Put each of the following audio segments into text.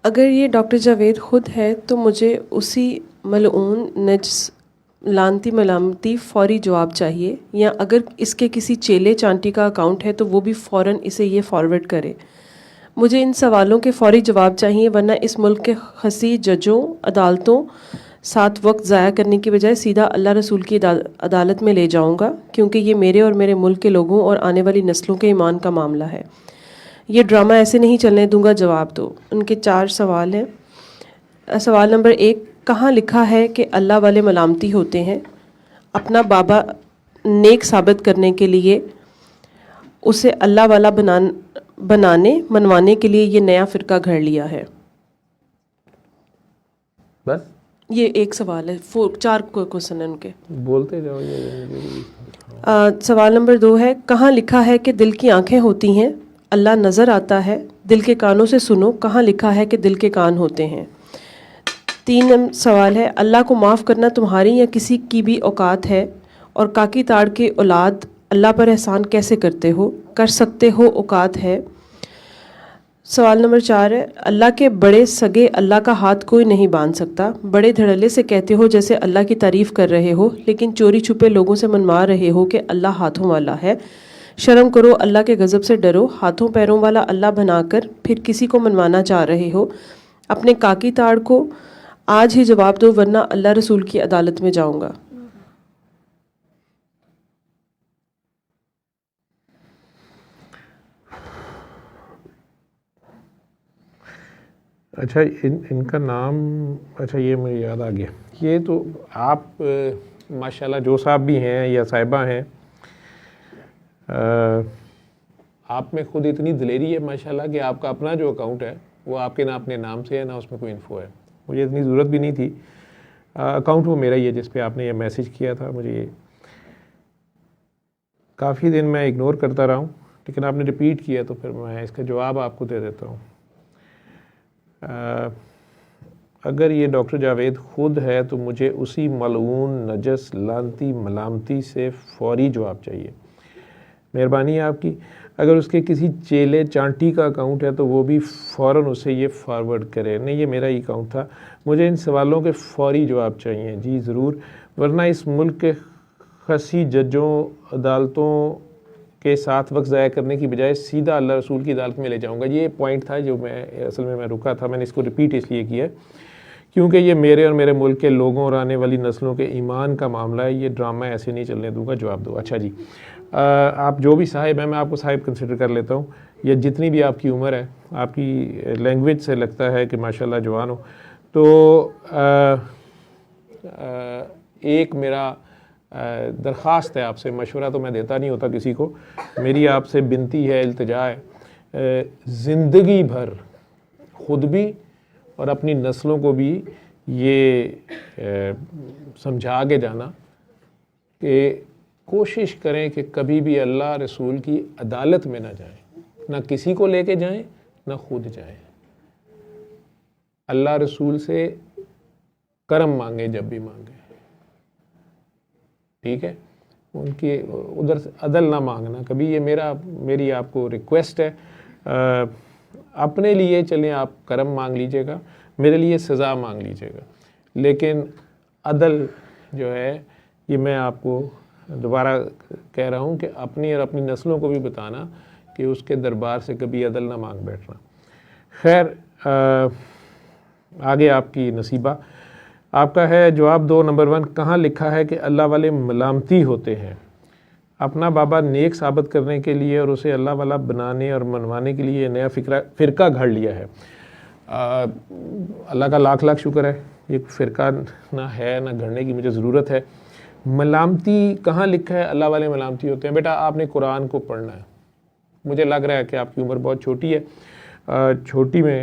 अगर ये डॉक्टर जावेद ख़ुद है तो मुझे उसी मलऊन नजस लानती मलामती फ़ौरी जवाब चाहिए, या अगर इसके किसी चेले चांटी का अकाउंट है तो वो भी फ़ौरन इसे ये फॉरवर्ड करे। मुझे इन सवालों के फ़ौरी जवाब चाहिए, वरना इस मुल्क के खसी जजों अदालतों साथ वक्त ज़ाया करने की बजाय सीधा अल्लाह रसूल की अदालत में ले जाऊंगा, क्योंकि ये मेरे और मेरे मुल्क के लोगों और आने वाली नस्लों के ईमान का मामला है। ये ड्रामा ऐसे नहीं चलने दूंगा, जवाब दो। उनके 4 सवाल हैं। सवाल नंबर 1, कहाँ लिखा है कि अल्लाह वाले मलामती होते हैं? अपना बाबा नेक साबित करने के लिए उसे अल्लाह वाला बनाने मनवाने के लिए ये नया फ़िरका घर लिया है। बस ये एक सवाल है, 4 क्वेश्चन है उनके। बोलते जाओ सवाल नंबर 2 है, कहाँ लिखा है कि दिल की आंखें होती हैं? अल्लाह नज़र आता है। दिल के कानों से सुनो, कहाँ लिखा है कि दिल के कान होते हैं? 3 सवाल है, अल्लाह को माफ़ करना तुम्हारी या किसी की भी औकात है? और काकी ताड़ के औलाद अल्लाह पर एहसान कैसे कर सकते हो, औकात है? सवाल नंबर 4 है, अल्लाह के बड़े सगे अल्लाह का हाथ कोई नहीं बांध सकता। बड़े धड़ल्ले से कहते हो जैसे अल्लाह की तारीफ़ कर रहे हो, लेकिन चोरी छुपे लोगों से मनवा रहे हो कि अल्लाह हाथों वाला है। शर्म करो, अल्लाह के गज़ब से डरो। हाथों पैरों वाला अल्लाह बनाकर फिर किसी को मनवाना चाह रहे हो। अपने काकी ताड़ को आज ही जवाब दो, वरना अल्लाह रसूल की अदालत में जाऊंगा। अच्छा, इनका नाम, अच्छा ये मुझे याद आ गया। ये तो आप माशाल्लाह जो साहब भी हैं या साहिबा हैं, आप में ख़ुद इतनी दिलेरी है माशाल्लाह कि आपका अपना जो अकाउंट है वो आपके ना अपने नाम से है ना उसमें कोई इन्फो है। मुझे इतनी ज़रूरत भी नहीं थी। अकाउंट वो मेरा ही है जिस पे आपने ये मैसेज किया था। मुझे ये काफ़ी दिन मैं इग्नोर करता रहा हूँ, लेकिन आपने रिपीट किया तो फिर मैं इसका जवाब आपको दे देता हूँ। अगर ये डॉक्टर जावेद ख़ुद है तो मुझे उसी मलऊन नजस लानती मलामती से फ़ौरी जवाब चाहिए। मेहरबानी है आपकी। अगर उसके किसी चेले चांटी का अकाउंट है तो वो भी फ़ौरन उसे ये फॉरवर्ड करे। नहीं, ये मेरा ही अकाउंट था। मुझे इन सवालों के फ़ौरी जवाब चाहिए। जी ज़रूर, वरना इस मुल्क के खसी जजों अदालतों के साथ वक्त ज़ाया करने की बजाय सीधा अल्लाह रसूल की अदालत में ले जाऊंगा। ये पॉइंट था जो मैं असल में रुका था। मैंने इसको रिपीट इसलिए किया क्योंकि ये मेरे और मेरे मुल्क के लोगों और आने वाली नस्लों के ईमान का मामला है। ये ड्रामा ऐसे नहीं चलने दूंगा। जवाब दो। अच्छा जी, आप जो भी साहिब हैं, मैं आपको साहिब कंसिडर कर लेता हूँ। या जितनी भी आपकी उम्र है, आपकी लैंग्वेज से लगता है कि माशाल्लाह जवान हो। तो एक मेरा दरख्वास्त है आपसे, मशवरा तो मैं देता नहीं होता किसी को, मेरी आपसे बिनती है, इल्तिजा है, ज़िंदगी भर ख़ुद भी और अपनी नस्लों को भी ये समझा के जाना कि कोशिश करें कि कभी भी अल्लाह रसूल की अदालत में ना जाएं, ना किसी को लेके जाएं, ना खुद जाएं। अल्लाह रसूल से करम मांगे जब भी मांगे, ठीक है? उनकी उधर से अदल ना मांगना कभी। ये मेरी आपको रिक्वेस्ट है। अपने लिए चलें, आप करम मांग लीजिएगा, मेरे लिए सज़ा मांग लीजिएगा, लेकिन अदल जो है ये मैं आपको दोबारा कह रहा हूँ कि अपनी और अपनी नस्लों को भी बताना कि उसके दरबार से कभी अदल ना मांग बैठना। खैर, आगे आपकी नसीबा। आपका है जवाब दो, नंबर 1, कहाँ लिखा है कि अल्लाह वाले मलामती होते हैं? अपना बाबा नेक साबित करने के लिए और उसे अल्लाह वाला बनाने और मनवाने के लिए नया फ़िरका घड़ लिया है। अल्लाह का लाख लाख शुक्र है, ये फ़िरका ना है ना घड़ने की मुझे ज़रूरत है। मलामती कहाँ लिखा है अल्लाह वाले मलामती होते हैं? बेटा, आपने कुरान को पढ़ना है। मुझे लग रहा है कि आपकी उम्र बहुत छोटी है। छोटी में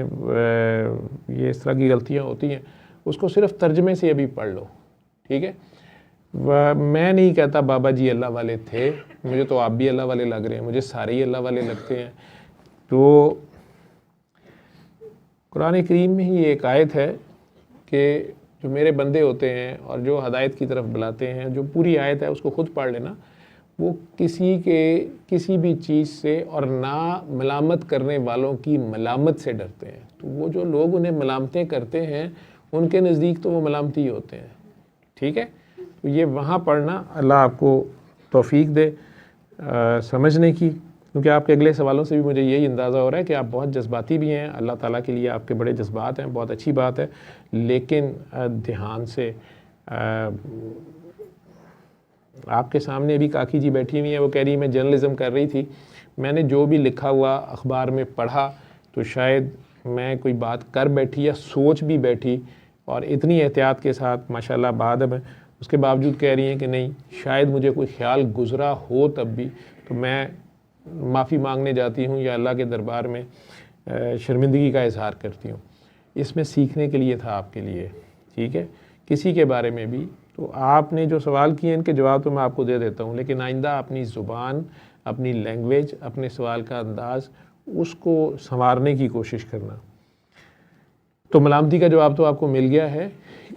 ये इस तरह की गलतियाँ होती हैं। उसको सिर्फ तर्जमे से अभी पढ़ लो, ठीक है? मैं नहीं कहता बाबा जी अल्लाह वाले थे, मुझे तो आप भी अल्लाह वाले लग रहे हैं, मुझे सारे ही अल्लाह वाले लगते हैं। तो कुरान करीम में ही एक आयत है कि जो मेरे बंदे होते हैं और जो हदायत की तरफ बुलाते हैं, जो पूरी आयत है उसको ख़ुद पढ़ लेना, वो किसी भी चीज़ से और ना मलामत करने वालों की मलामत से डरते हैं। तो वो जो लोग उन्हें मलामतें करते हैं उनके नज़दीक तो वो मलामती होते हैं। ठीक है, तो ये वहाँ पढ़ना, अल्लाह आपको तौफीक दे समझने की, क्योंकि आपके अगले सवालों से भी मुझे यही अंदाज़ा हो रहा है कि आप बहुत जज्बाती भी हैं। अल्लाह ताला के लिए आपके बड़े जज्बात हैं, बहुत अच्छी बात है, लेकिन ध्यान से आपके सामने अभी काकी जी बैठी हुई हैं, वो कह रही मैं जर्नलिज़म कर रही थी, मैंने जो भी लिखा हुआ अखबार में पढ़ा तो शायद मैं कोई बात कर बैठी या सोच भी बैठी, और इतनी एहतियात के साथ माशाल्लाह बाद में उसके बावजूद कह रही हैं कि नहीं, शायद मुझे कोई ख्याल गुज़रा हो तब भी, तो मैं माफ़ी मांगने जाती हूँ या अल्लाह के दरबार में शर्मिंदगी का इजहार करती हूँ। इसमें सीखने के लिए था आपके लिए। ठीक है, किसी के बारे में भी तो आपने जो सवाल किए इनके जवाब तो मैं आपको दे देता हूँ, लेकिन आइंदा अपनी ज़ुबान, अपनी लैंग्वेज, अपने सवाल का अंदाज़, उसको संवारने की कोशिश करना। तो मलामती का जवाब तो आपको मिल गया है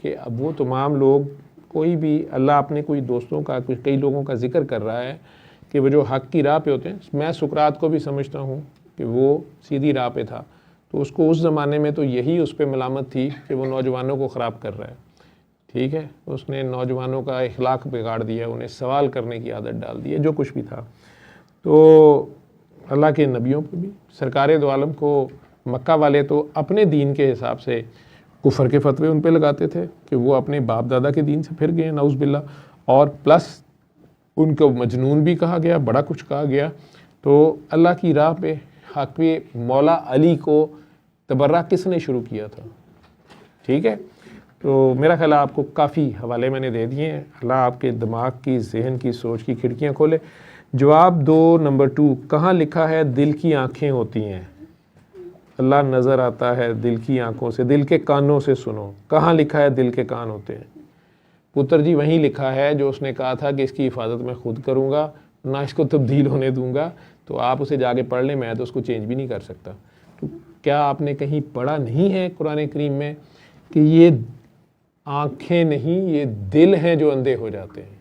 कि अब वो तमाम लोग, कोई भी, अल्लाह अपने कोई दोस्तों का, कई लोगों का जिक्र कर रहा है कि वो जो हक़ की राह पे होते हैं। मैं सुकरात को भी समझता हूँ कि वो सीधी राह पे था, तो उसको उस ज़माने में तो यही उस पर मलामत थी कि वो नौजवानों को ख़राब कर रहा है। ठीक है, उसने नौजवानों का इखलाक बिगाड़ दिया, उन्हें सवाल करने की आदत डाल दी है, जो कुछ भी था। तो अल्लाह के नबियों पर भी, सरकार दो आलम को मक्का वाले तो अपने दीन के हिसाब से कुफर के फतवे उन पे लगाते थे कि वो अपने बाप दादा के दीन से फिर गए, नाउज़ बिल्ला, और प्लस उनको मजनून भी कहा गया, बड़ा कुछ कहा गया। तो अल्लाह की राह पे हक़ पे मौला अली को तबर्रा किसने शुरू किया था? ठीक है, तो मेरा ख्याल आपको काफ़ी हवाले मैंने दे दिए हैं। अल्लाह आपके दिमाग की, जहन की, सोच की खिड़कियाँ खोले। जवाब 2 नंबर 2, कहाँ लिखा है दिल की आँखें होती हैं? अल्लाह नज़र आता है दिल की आँखों से, दिल के कानों से सुनो। कहाँ लिखा है दिल के कान होते हैं? पुत्र जी वहीं लिखा है जो उसने कहा था कि इसकी हिफाजत मैं खुद करूँगा, ना इसको तब्दील होने दूँगा। तो आप उसे जाके पढ़ लें, मैं तो उसको चेंज भी नहीं कर सकता। तो क्या आपने कहीं पढ़ा नहीं है कुरान करीम में कि ये आँखें नहीं, ये दिल हैं जो अंधे हो जाते हैं?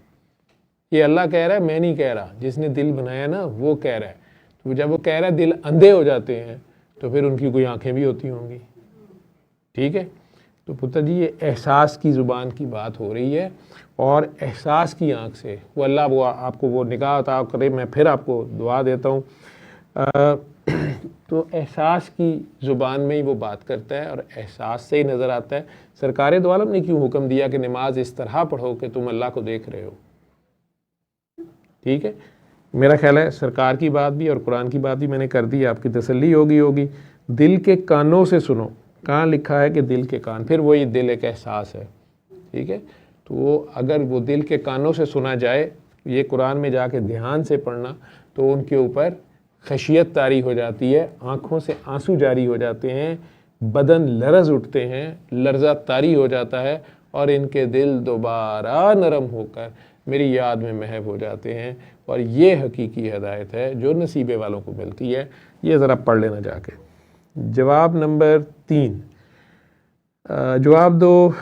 ये अल्लाह कह रहा है, मैं नहीं कह रहा, जिसने दिल बनाया ना वो कह रहा है। तो जब वो कह रहा है दिल अंधे हो जाते हैं, तो फिर उनकी कोई आंखें भी होती होंगी। ठीक है, तो पुत्र जी ये एहसास की ज़ुबान की बात हो रही है, और एहसास की आंख से वो अल्लाह वो आपको वो निगाह अता करे। मैं फिर आपको दुआ देता हूँ। तो एहसास की ज़ुबान में ही वो बात करता है और एहसास से ही नज़र आता है। सरकार दो आलम ने क्यों हुक्म दिया कि नमाज इस तरह पढ़ो कि तुम अल्लाह को देख रहे हो? ठीक है, मेरा ख्याल है सरकार की बात भी और कुरान की बात भी मैंने कर दी, आपकी तसल्ली होगी। दिल के कानों से सुनो, कहाँ लिखा है कि दिल के कान? फिर वही दिल एक एहसास है। ठीक है, तो वो अगर वो दिल के कानों से सुना जाए, ये कुरान में जाके ध्यान से पढ़ना, तो उनके ऊपर खशियत तारी हो जाती है, आँखों से आंसू जारी हो जाते हैं, बदन लरज़ उठते हैं, लर्ज़ा तारी हो जाता है, और इनके दिल दोबारा नरम होकर मेरी याद में महव हो जाते हैं। और ये हकीकी हिदायत है जो नसीबे वालों को मिलती है। ये ज़रा पढ़ लेना जाके। जवाब नंबर 3, जवाब दो,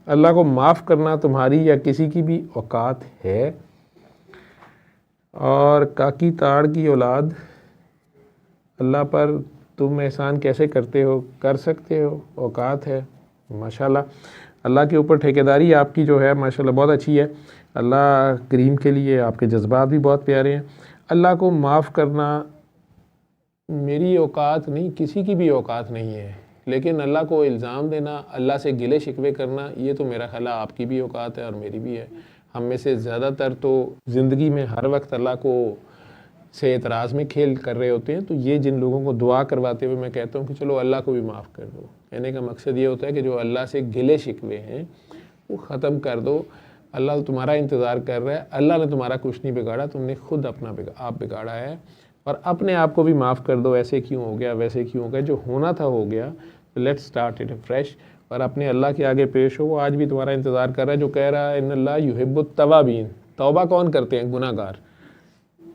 अल्लाह को माफ़ करना तुम्हारी या किसी की भी औकात है? और काकी ताड़ की औलाद, अल्लाह पर तुम एहसान कैसे करते हो? कर सकते हो, औकात है। माशाल्लाह, अल्लाह के ऊपर ठेकेदारी आपकी जो है माशाल्लाह बहुत अच्छी है। अल्लाह करीम के लिए आपके जज्बात भी बहुत प्यारे हैं। अल्लाह को माफ़ करना मेरी औकात नहीं, किसी की भी औकात नहीं है, लेकिन अल्लाह को इल्ज़ाम देना, अल्लाह से गिले शिकवे करना, ये तो मेरा ख्याल आपकी भी औकात है और मेरी भी है। हम में से ज़्यादातर तो ज़िंदगी में हर वक्त अल्लाह को से एतराज़ में खेल कर रहे होते हैं। तो ये जिन लोगों को दुआ करवाते हुए मैं कहता हूँ कि चलो अल्लाह को भी माफ़ कर दो, कहने का मकसद ये होता है कि जो अल्लाह से गिले शिकवे हैं वो ख़त्म कर दो। अल्लाह तुम्हारा इंतज़ार कर रहा है, अल्लाह ने तुम्हारा कुछ नहीं बिगाड़ा, तुमने खुद अपना आप बिगाड़ा है। और अपने आप को भी माफ़ कर दो, ऐसे क्यों हो गया, वैसे क्यों हो गया, जो होना था हो गया, तो लेट्स स्टार्ट इट फ्रेश। और अपने अल्लाह के आगे पेश हो, वो आज भी तुम्हारा इंतज़ार कर रहा है, जो कह रहा है इन्नल्लाह युहिब्बुत तवाबीन, तौबा कौन करते हैं? गुनाहगार।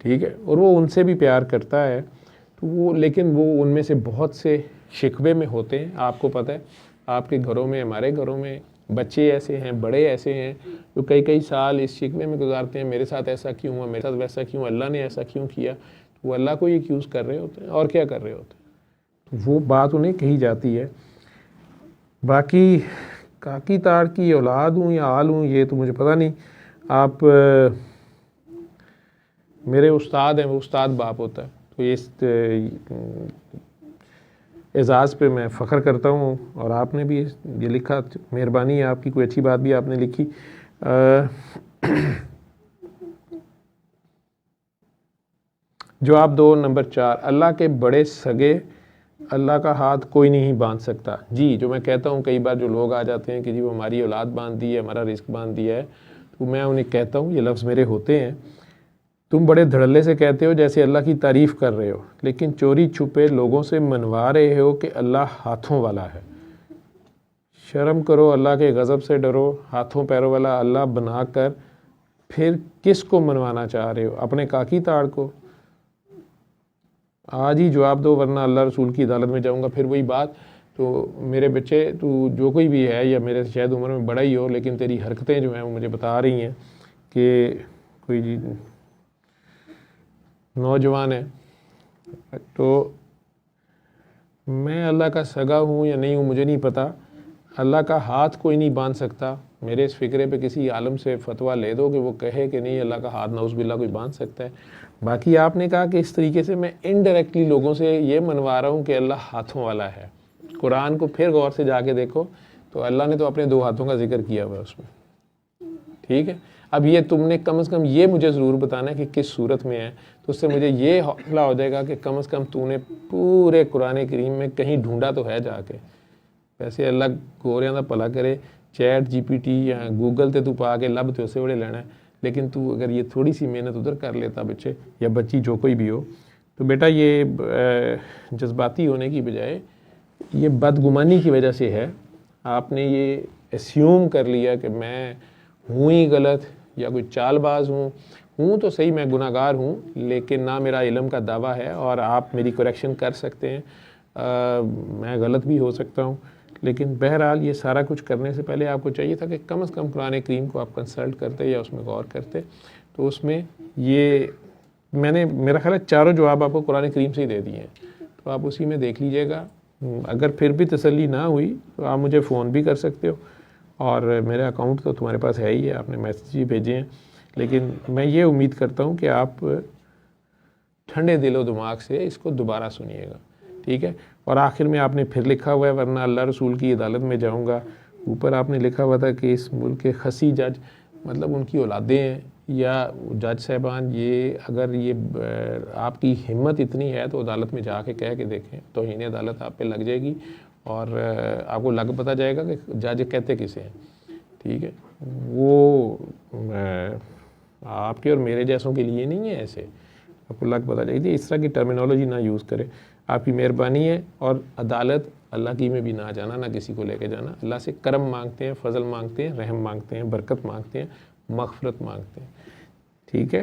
ठीक है, और वो उनसे भी प्यार करता है। तो वो, लेकिन वो उनमें से बहुत से शिकवे में होते हैं। आपको पता है, आपके घरों में, हमारे घरों में बच्चे ऐसे हैं, बड़े ऐसे हैं जो कई कई साल इस शिकवे में गुजारते हैं, मेरे साथ ऐसा क्यों हुआ, मेरे साथ वैसा क्यों, अल्लाह ने ऐसा क्यों किया। तो वो अल्लाह को ही एक्यूज़ कर रहे होते हैं और क्या कर रहे होते हैं, तो वो बात उन्हें कही जाती है। बाकी काकी ताड़ की औलाद हूँ या आल हूँ ये तो मुझे पता नहीं। आप मेरे उस्ताद हैं, वो उस्ताद बाप होता है, तो इस एजाज़ पे मैं फ़ख्र करता हूँ। और आपने भी ये लिखा, मेहरबानी है आपकी, कोई अच्छी बात भी आपने लिखी। जवाब 2 नंबर 4, अल्लाह के बड़े सगे, अल्लाह का हाथ कोई नहीं बांध सकता। जी, जो मैं कहता हूँ कई बार जो लोग आ जाते हैं कि जी वो हमारी औलाद बांध दी है, हमारा रिस्क बांध दिया है, तो मैं उन्हें कहता हूँ, ये लफ्ज़ मेरे होते हैं, तुम बड़े धड़ल्ले से कहते हो जैसे अल्लाह की तारीफ़ कर रहे हो, लेकिन चोरी छुपे लोगों से मनवा रहे हो कि अल्लाह हाथों वाला है। शर्म करो, अल्लाह के गज़ब से डरो। हाथों पैरों वाला अल्लाह बनाकर फिर किस को मनवाना चाह रहे हो, अपने काकी ताड़ को? आज ही जवाब दो वरना अल्लाह रसूल की अदालत में जाऊंगा। फिर वही बात, तो मेरे बच्चे, तू जो कोई भी है या मेरे से शायद उम्र में बड़ा ही हो, लेकिन तेरी हरकतें जो हैं वो मुझे बता रही हैं कि कोई नौजवान है, तो मैं अल्लाह का सगा हूँ या नहीं हूँ मुझे नहीं पता। अल्लाह का हाथ कोई नहीं बांध सकता। मेरे इस फ़िक्रे पे किसी आलम से फतवा ले दो कि वो कहे कि नहीं अल्लाह का हाथ नाउज़ुबिल्लाह कोई बांध सकता है। बाकी आपने कहा कि इस तरीके से मैं इनडायरेक्टली लोगों से ये मनवा रहा हूँ कि अल्लाह हाथों वाला है। कुरान को फिर गौर से जाके देखो तो अल्लाह ने तो अपने 2 हाथों का जिक्र किया हुआ है उसमें, ठीक है। अब ये तुमने कम से कम ये मुझे ज़रूर बताना है कि किस सूरत में है, तो उससे मुझे ये हौसला हो जाएगा कि कम से कम तूने पूरे कुरान करीम में कहीं ढूंढा तो है जाके। वैसे अल्लाह गोरियां दा भला करे, चैट जीपीटी या गूगल ते तू पा के लभ ते उसे वेले लेना है, लेकिन तू अगर ये थोड़ी सी मेहनत उधर कर लेता बच्चे या बच्ची जो कोई भी हो, तो बेटा ये जज्बाती होने की बजाय ये बदगुमानी की वजह से है। आपने ये एस्यूम कर लिया कि मैं हूँ ही गलत या कोई चालबाज हूँ तो सही, मैं गुनाहगार हूँ, लेकिन ना मेरा इल्म का दावा है और आप मेरी करेक्शन कर सकते हैं। मैं गलत भी हो सकता हूँ, लेकिन बहरहाल ये सारा कुछ करने से पहले आपको चाहिए था कि कम से कम कुरान करीम को आप कंसल्ट करते या उसमें गौर करते। तो उसमें ये मैंने, मेरा ख्याल है, चारों जवाब आपको कुरान करीम से ही दे दिए हैं, तो आप उसी में देख लीजिएगा। अगर फिर भी तसल्ली ना हुई तो आप मुझे फ़ोन भी कर सकते हो, और मेरा अकाउंट तो तुम्हारे पास है ही है, आपने मैसेज भी भेजे हैं। लेकिन मैं ये उम्मीद करता हूँ कि आप ठंडे दिलो दिमाग से इसको दोबारा सुनिएगा, ठीक है। और आखिर में आपने फिर लिखा हुआ है वरना अल्लाह रसूल की अदालत में जाऊंगा। ऊपर आपने लिखा हुआ था कि इस मुल्क के खसी जज, मतलब उनकी औलादें हैं या जज साहबान, ये अगर ये आपकी हिम्मत इतनी है तो अदालत में जाके कह के देखें, तो तौहीन अदालत आप पे लग जाएगी और आपको लग पता जाएगा कि जज कहते किसे हैं, ठीक है। वो आपके और मेरे जैसों के लिए नहीं है, ऐसे आपको लग पता जाएगी। इस तरह की टर्मिनोलॉजी ना यूज़ करें, आपकी मेहरबानी है। और अदालत अल्लाह की में भी ना जाना, ना किसी को लेके जाना। अल्लाह से करम मांगते हैं, फजल मांगते हैं, रहम मांगते हैं, बरकत मांगते हैं, मग़फ़िरत मांगते हैं, ठीक है।